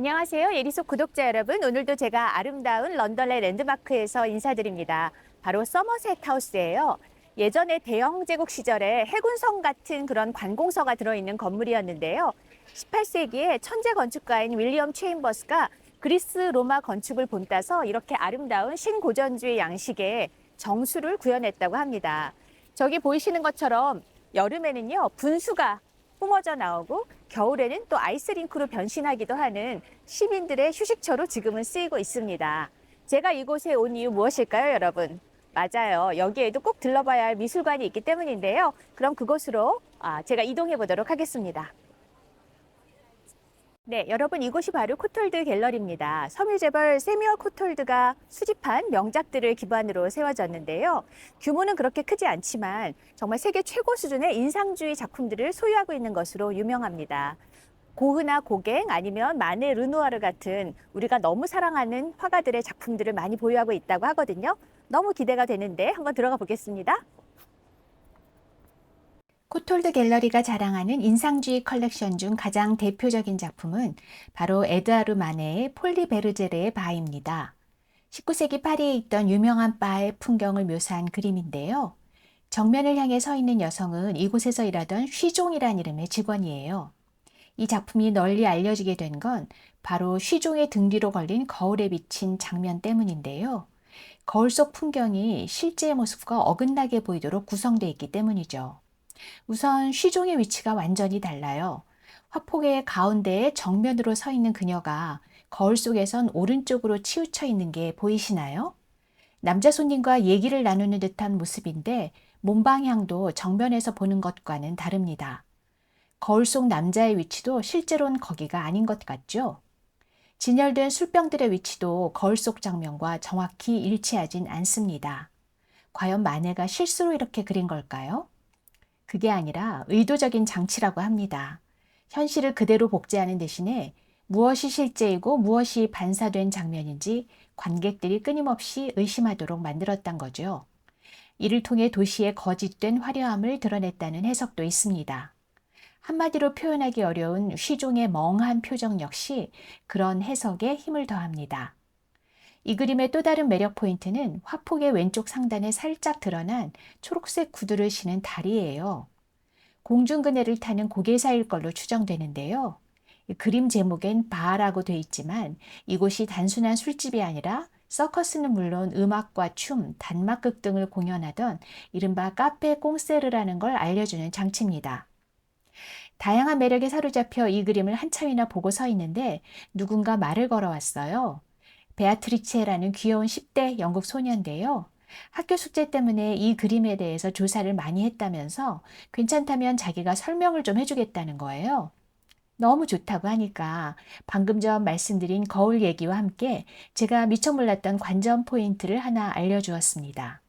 안녕하세요. 예리속 구독자 여러분. 오늘도 제가 아름다운 런던의 랜드마크에서 인사드립니다. 바로 서머셋 하우스예요. 예전에 대영 제국 시절에 해군성 같은 그런 관공서가 들어있는 건물이었는데요. 18세기에 천재 건축가인 윌리엄 체인버스가 그리스 로마 건축을 본따서 이렇게 아름다운 신고전주의 양식의 정수를 구현했다고 합니다. 저기 보이시는 것처럼 여름에는요, 분수가 뿜어져 나오고 겨울에는 또 아이스링크로 변신하기도 하는 시민들의 휴식처로 지금은 쓰이고 있습니다. 제가 이곳에 온 이유 무엇일까요, 여러분? 맞아요. 여기에도 꼭 들러봐야 할 미술관이 있기 때문인데요. 그럼 그곳으로 제가 이동해 보도록 하겠습니다. 네, 여러분 이곳이 바로 코톨드 갤러리입니다. 섬유재벌 세뮤얼 코톨드가 수집한 명작들을 기반으로 세워졌는데요. 규모는 그렇게 크지 않지만 정말 세계 최고 수준의 인상주의 작품들을 소유하고 있는 것으로 유명합니다. 고흐나 고갱 아니면 마네, 르누아르 같은 우리가 너무 사랑하는 화가들의 작품들을 많이 보유하고 있다고 하거든요. 너무 기대가 되는데 한번 들어가 보겠습니다. 코톨드 갤러리가 자랑하는 인상주의 컬렉션 중 가장 대표적인 작품은 바로 에드아르 마네의 폴리 베르제르의 바입니다. 19세기 파리에 있던 유명한 바의 풍경을 묘사한 그림인데요. 정면을 향해 서 있는 여성은 이곳에서 일하던 쉬종이란 이름의 직원이에요. 이 작품이 널리 알려지게 된 건 바로 쉬종의 등 뒤로 걸린 거울에 비친 장면 때문인데요. 거울 속 풍경이 실제의 모습과 어긋나게 보이도록 구성되어 있기 때문이죠. 우선 쉬종의 위치가 완전히 달라요. 화폭의 가운데에 정면으로 서 있는 그녀가 거울 속에선 오른쪽으로 치우쳐 있는 게 보이시나요? 남자 손님과 얘기를 나누는 듯한 모습인데 몸 방향도 정면에서 보는 것과는 다릅니다. 거울 속 남자의 위치도 실제로는 거기가 아닌 것 같죠? 진열된 술병들의 위치도 거울 속 장면과 정확히 일치하진 않습니다. 과연 마네가 실수로 이렇게 그린 걸까요? 그게 아니라 의도적인 장치라고 합니다. 현실을 그대로 복제하는 대신에 무엇이 실제이고 무엇이 반사된 장면인지 관객들이 끊임없이 의심하도록 만들었단 거죠. 이를 통해 도시의 거짓된 화려함을 드러냈다는 해석도 있습니다. 한마디로 표현하기 어려운 쉬종의 멍한 표정 역시 그런 해석에 힘을 더합니다. 이 그림의 또 다른 매력 포인트는 화폭의 왼쪽 상단에 살짝 드러난 초록색 구두를 신은 다리예요. 공중그네를 타는 고개사일 걸로 추정되는데요. 그림 제목엔 바라고 돼 있지만 이곳이 단순한 술집이 아니라 서커스는 물론 음악과 춤, 단막극 등을 공연하던 이른바 카페 꽁세르라는 걸 알려주는 장치입니다. 다양한 매력에 사로잡혀 이 그림을 한참이나 보고 서 있는데 누군가 말을 걸어왔어요. 베아트리체라는 귀여운 10대 영국 소녀인데요. 학교 숙제 때문에 이 그림에 대해서 조사를 많이 했다면서 괜찮다면 자기가 설명을 좀 해주겠다는 거예요. 너무 좋다고 하니까 방금 전 말씀드린 거울 얘기와 함께 제가 미처 몰랐던 관전 포인트를 하나 알려주었습니다.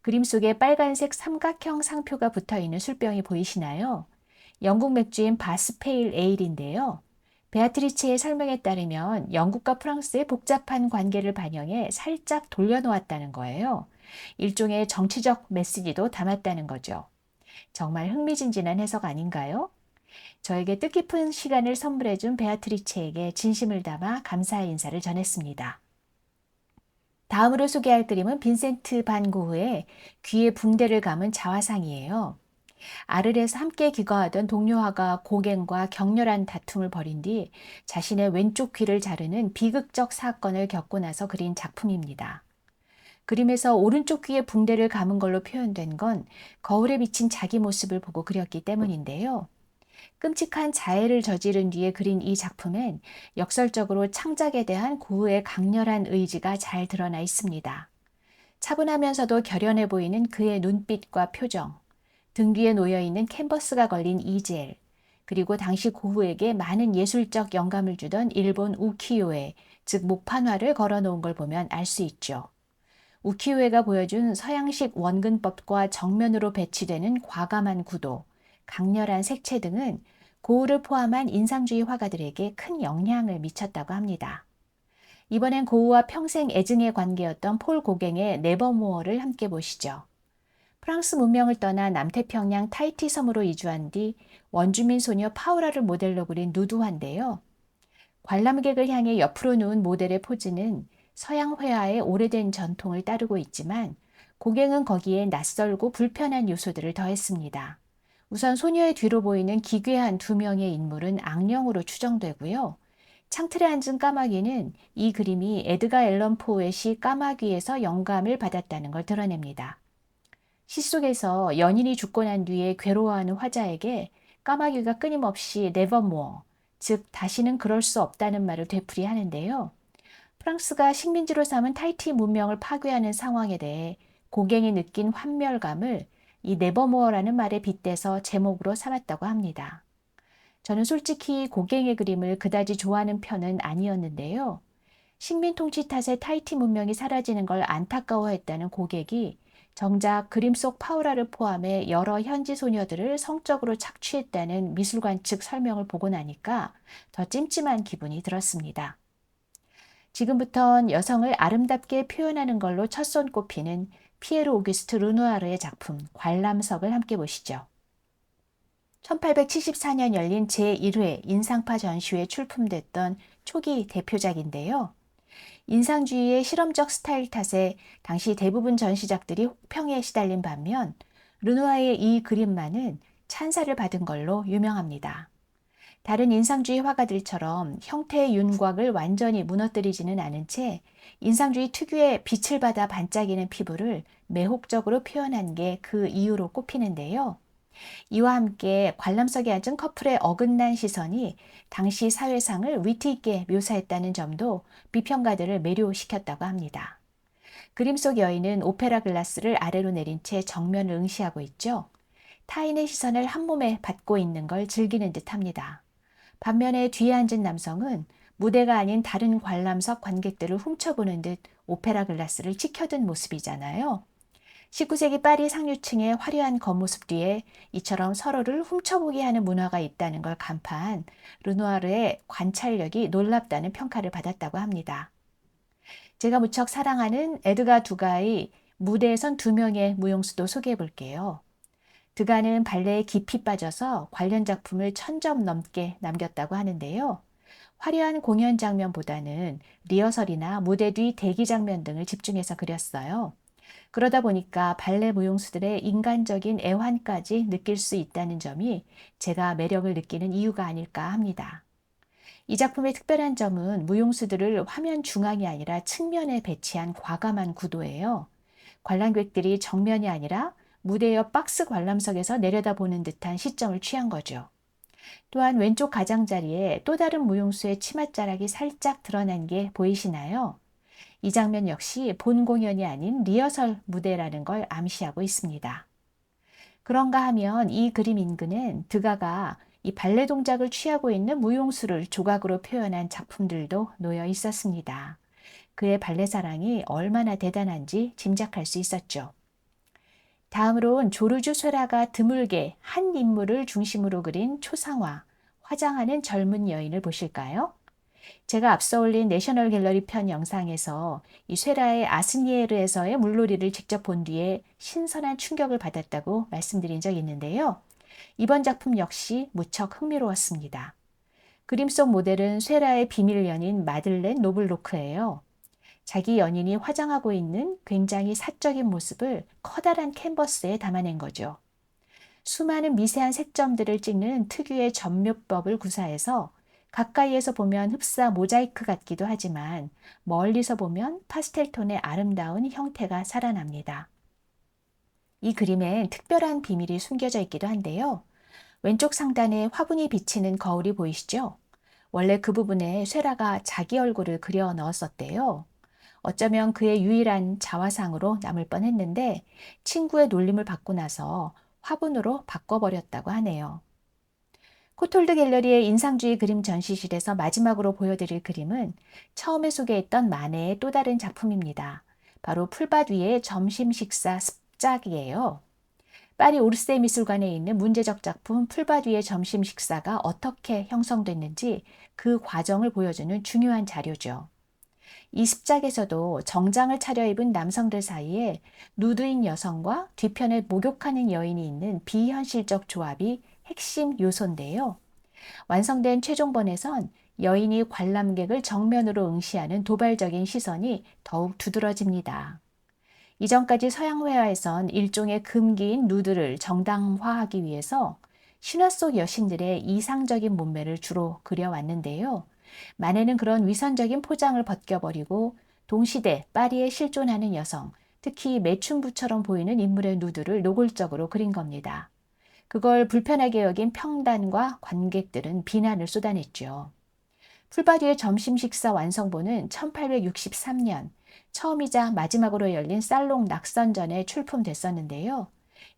그림 속에 빨간색 삼각형 상표가 붙어 있는 술병이 보이시나요? 영국 맥주인 바스페일 에일인데요. 베아트리체의 설명에 따르면 영국과 프랑스의 복잡한 관계를 반영해 살짝 돌려놓았다는 거예요. 일종의 정치적 메시지도 담았다는 거죠. 정말 흥미진진한 해석 아닌가요? 저에게 뜻깊은 시간을 선물해준 베아트리체에게 진심을 담아 감사의 인사를 전했습니다. 다음으로 소개할 그림은 빈센트 반 고흐의 귀에 붕대를 감은 자화상이에요. 아르레에서 함께 기거하던 동료화가 고갱과 격렬한 다툼을 벌인 뒤 자신의 왼쪽 귀를 자르는 비극적 사건을 겪고 나서 그린 작품입니다. 그림에서 오른쪽 귀에 붕대를 감은 걸로 표현된 건 거울에 비친 자기 모습을 보고 그렸기 때문인데요. 끔찍한 자해를 저지른 뒤에 그린 이 작품엔 역설적으로 창작에 대한 고흐의 강렬한 의지가 잘 드러나 있습니다. 차분하면서도 결연해 보이는 그의 눈빛과 표정, 등 뒤에 놓여있는 캔버스가 걸린 이젤, 그리고 당시 고흐에게 많은 예술적 영감을 주던 일본 우키요에, 즉 목판화를 걸어놓은 걸 보면 알 수 있죠. 우키요에가 보여준 서양식 원근법과 정면으로 배치되는 과감한 구도, 강렬한 색채 등은 고흐를 포함한 인상주의 화가들에게 큰 영향을 미쳤다고 합니다. 이번엔 고흐와 평생 애증의 관계였던 폴 고갱의 네버모어를 함께 보시죠. 프랑스 문명을 떠나 남태평양 타이티 섬으로 이주한 뒤 원주민 소녀 파우라를 모델로 그린 누드화인데요. 관람객을 향해 옆으로 누운 모델의 포즈는 서양 회화의 오래된 전통을 따르고 있지만 고갱은 거기에 낯설고 불편한 요소들을 더했습니다. 우선 소녀의 뒤로 보이는 기괴한 두 명의 인물은 악령으로 추정되고요. 창틀에 앉은 까마귀는 이 그림이 에드가 앨런 포의 시 까마귀에서 영감을 받았다는 걸 드러냅니다. 시 속에서 연인이 죽고 난 뒤에 괴로워하는 화자에게 까마귀가 끊임없이 nevermore, 즉 다시는 그럴 수 없다는 말을 되풀이하는데요. 프랑스가 식민지로 삼은 타히티 문명을 파괴하는 상황에 대해 고갱이 느낀 환멸감을 이 네버모어라는 말에 빗대서 제목으로 삼았다고 합니다. 저는 솔직히 고갱의 그림을 그다지 좋아하는 편은 아니었는데요. 식민 통치 탓에 타히티 문명이 사라지는 걸 안타까워했다는 고객이 정작 그림 속 파우라를 포함해 여러 현지 소녀들을 성적으로 착취했다는 미술관 측 설명을 보고 나니까 더 찜찜한 기분이 들었습니다. 지금부턴 여성을 아름답게 표현하는 걸로 첫 손꼽히는 피에르 오규스트 르누아르의 작품 관람석을 함께 보시죠. 1874년 열린 제1회 인상파 전시회에 출품됐던 초기 대표작인데요. 인상주의의 실험적 스타일 탓에 당시 대부분 전시작들이 혹평에 시달린 반면 르누아의 이 그림만은 찬사를 받은 걸로 유명합니다. 다른 인상주의 화가들처럼 형태의 윤곽을 완전히 무너뜨리지는 않은 채 인상주의 특유의 빛을 받아 반짝이는 피부를 매혹적으로 표현한 게 그 이유로 꼽히는데요. 이와 함께 관람석에 앉은 커플의 어긋난 시선이 당시 사회상을 위트 있게 묘사했다는 점도 비평가들을 매료시켰다고 합니다. 그림 속 여인은 오페라 글라스를 아래로 내린 채 정면을 응시하고 있죠. 타인의 시선을 한 몸에 받고 있는 걸 즐기는 듯합니다. 반면에 뒤에 앉은 남성은 무대가 아닌 다른 관람석 관객들을 훔쳐보는 듯 오페라 글라스를 치켜든 모습이잖아요. 19세기 파리 상류층의 화려한 겉모습 뒤에 이처럼 서로를 훔쳐보게 하는 문화가 있다는 걸 간파한 르누아르의 관찰력이 놀랍다는 평가를 받았다고 합니다. 제가 무척 사랑하는 에드가 두가의 무대에 선 두 명의 무용수도 소개해 볼게요. 드가는 발레에 깊이 빠져서 관련 작품을 1000점 넘게 남겼다고 하는데요. 화려한 공연 장면보다는 리허설이나 무대 뒤 대기 장면 등을 집중해서 그렸어요. 그러다 보니까 발레 무용수들의 인간적인 애환까지 느낄 수 있다는 점이 제가 매력을 느끼는 이유가 아닐까 합니다. 이 작품의 특별한 점은 무용수들을 화면 중앙이 아니라 측면에 배치한 과감한 구도예요. 관람객들이 정면이 아니라 무대 옆 박스 관람석에서 내려다보는 듯한 시점을 취한 거죠. 또한 왼쪽 가장자리에 또 다른 무용수의 치맛자락이 살짝 드러난 게 보이시나요? 이 장면 역시 본 공연이 아닌 리허설 무대라는 걸 암시하고 있습니다. 그런가 하면 이 그림 인근엔 드가가 이 발레 동작을 취하고 있는 무용수를 조각으로 표현한 작품들도 놓여 있었습니다. 그의 발레 사랑이 얼마나 대단한지 짐작할 수 있었죠. 다음으론 조르주 쇠라가 드물게 한 인물을 중심으로 그린 초상화, 화장하는 젊은 여인을 보실까요? 제가 앞서 올린 내셔널 갤러리 편 영상에서 이 쇠라의 아스니에르에서의 물놀이를 직접 본 뒤에 신선한 충격을 받았다고 말씀드린 적이 있는데요. 이번 작품 역시 무척 흥미로웠습니다. 그림 속 모델은 쇠라의 비밀 연인 마들렌 노블로크예요. 자기 연인이 화장하고 있는 굉장히 사적인 모습을 커다란 캔버스에 담아낸 거죠. 수많은 미세한 색점들을 찍는 특유의 점묘법을 구사해서 가까이에서 보면 흡사 모자이크 같기도 하지만 멀리서 보면 파스텔톤의 아름다운 형태가 살아납니다. 이 그림엔 특별한 비밀이 숨겨져 있기도 한데요. 왼쪽 상단에 화분이 비치는 거울이 보이시죠? 원래 그 부분에 쇠라가 자기 얼굴을 그려 넣었었대요. 어쩌면 그의 유일한 자화상으로 남을 뻔했는데 친구의 놀림을 받고 나서 화분으로 바꿔버렸다고 하네요. 코톨드 갤러리의 인상주의 그림 전시실에서 마지막으로 보여드릴 그림은 처음에 소개했던 마네의 또 다른 작품입니다. 바로 풀밭 위의 점심 식사 습작이에요. 파리 오르세 미술관에 있는 문제적 작품 풀밭 위의 점심 식사가 어떻게 형성됐는지 그 과정을 보여주는 중요한 자료죠. 이 습작에서도 정장을 차려입은 남성들 사이에 누드인 여성과 뒤편에 목욕하는 여인이 있는 비현실적 조합이 핵심 요소인데요. 완성된 최종본에선 여인이 관람객을 정면으로 응시하는 도발적인 시선이 더욱 두드러집니다. 이전까지 서양 회화에선 일종의 금기인 누드를 정당화하기 위해서 신화 속 여신들의 이상적인 몸매를 주로 그려왔는데요. 만에는 그런 위선적인 포장을 벗겨버리고 동시대 파리에 실존하는 여성, 특히 매춘부처럼 보이는 인물의 누드를 노골적으로 그린 겁니다. 그걸 불편하게 여긴 평단과 관객들은 비난을 쏟아냈죠. 풀바디의 점심 식사 완성본은 1863년 처음이자 마지막으로 열린 살롱 낙선전에 출품됐었는데요.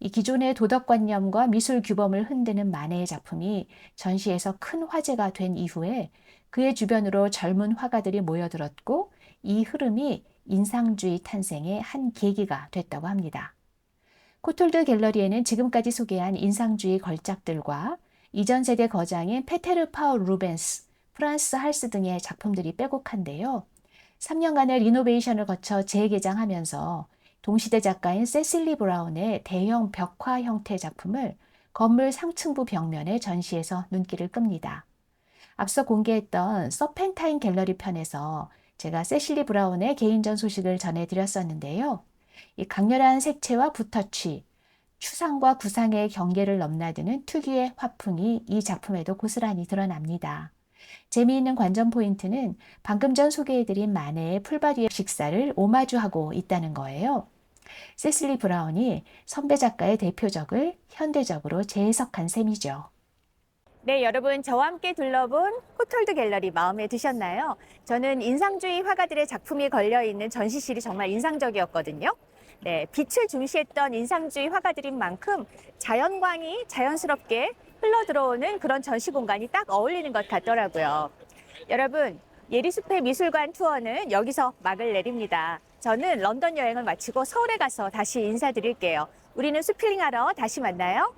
이 기존의 도덕관념과 미술 규범을 흔드는 마네의 작품이 전시에서 큰 화제가 된 이후에 그의 주변으로 젊은 화가들이 모여들었고 이 흐름이 인상주의 탄생의 한 계기가 됐다고 합니다. 코톨드 갤러리에는 지금까지 소개한 인상주의 걸작들과 이전 세대 거장인 페테르 파울 루벤스, 프란스 할스 등의 작품들이 빼곡한데요. 3년간의 리노베이션을 거쳐 재개장하면서 동시대 작가인 세실리 브라운의 대형 벽화 형태 작품을 건물 상층부 벽면에 전시해서 눈길을 끕니다. 앞서 공개했던 서펜타인 갤러리 편에서 제가 세실리 브라운의 개인전 소식을 전해드렸었는데요. 이 강렬한 색채와 붓터치, 추상과 구상의 경계를 넘나드는 특유의 화풍이 이 작품에도 고스란히 드러납니다. 재미있는 관전 포인트는 방금 전 소개해드린 마네의 풀바디의 식사를 오마주하고 있다는 거예요. 세실리 브라운이 선배 작가의 대표적을 현대적으로 재해석한 셈이죠. 네, 여러분 저와 함께 둘러본 코톨드 갤러리 마음에 드셨나요? 저는 인상주의 화가들의 작품이 걸려있는 전시실이 정말 인상적이었거든요. 네, 빛을 중시했던 인상주의 화가들인 만큼 자연광이 자연스럽게 흘러들어오는 그런 전시 공간이 딱 어울리는 것 같더라고요. 여러분, 예리숲의 미술관 투어는 여기서 막을 내립니다. 저는 런던 여행을 마치고 서울에 가서 다시 인사드릴게요. 우리는 수필링하러 다시 만나요.